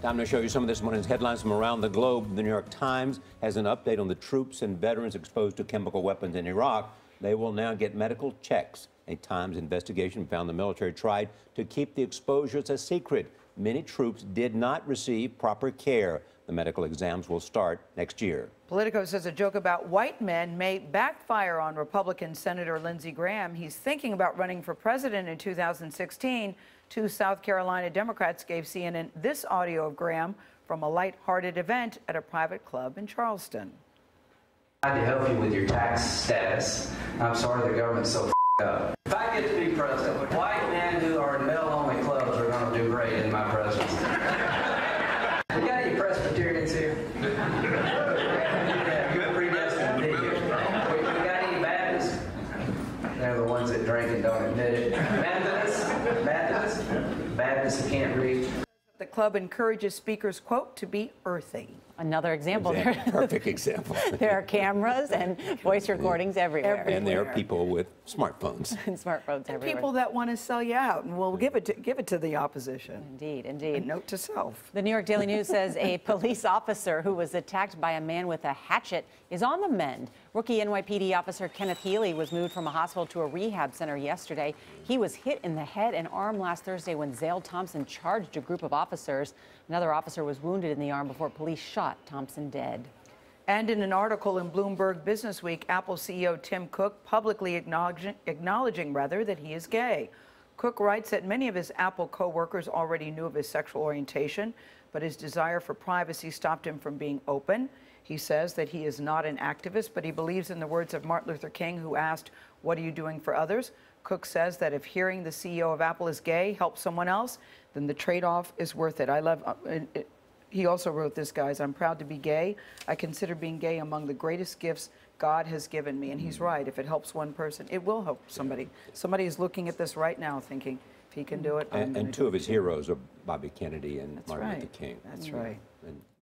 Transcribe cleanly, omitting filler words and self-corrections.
Time to show you some of this morning's headlines from around the globe. The New York Times has an update on the troops and veterans exposed to chemical weapons in Iraq. They will now get medical checks. A Times investigation found the military tried to keep the exposures a secret. Many troops did not receive proper care. The medical exams will start next year. Politico says a joke about white men may backfire on Republican Senator Lindsey Graham. He's thinking about running for president in 2016. Two South Carolina Democrats gave CNN this audio of Graham from a light-hearted event at a private club in Charleston. I had to help you with your tax status. I'm sorry the government's so up. If I get to be president, white men who are in male-only clubs are going to do great in my presence. We got any Presbyterians here? Good predestined to be here. We got any Baptists? They're the ones that drink and don't admit it. Baptists who can't read. The club encourages speakers, quote, to be earthy. Another example. Perfect example. There are cameras and voice recordings everywhere. And there are people with smartphones. And smartphones everywhere. People that want to sell you out, and we'll give it to the opposition. Indeed, indeed. And note to self. The New York Daily News says a police officer who was attacked by a man with a hatchet is on the mend. Rookie NYPD officer Kenneth Healy was moved from a hospital to a rehab center yesterday. He was hit in the head and arm last Thursday when Zale Thompson charged a group of officers. Another officer was wounded in the arm before police shot Thompson dead. And in an article in Bloomberg Businessweek, Apple CEO Tim Cook publicly acknowledging that he is gay. Cook writes that many of his Apple co-workers already knew of his sexual orientation, but his desire for privacy stopped him from being open. He says that he is not an activist, but he believes in the words of Martin Luther King, who asked, "What are you doing for others?" Cook says that if hearing the CEO of Apple is gay helps someone else, then the trade-off is worth it. He also wrote this, guys, "I'm proud to be gay. I consider being gay among the greatest gifts God has given me." And he's right. If it helps one person, it will help somebody. Somebody is looking at this right now thinking, if he can do it, I'm and two of his heroes are Bobby Kennedy and Martin Luther King. That's right.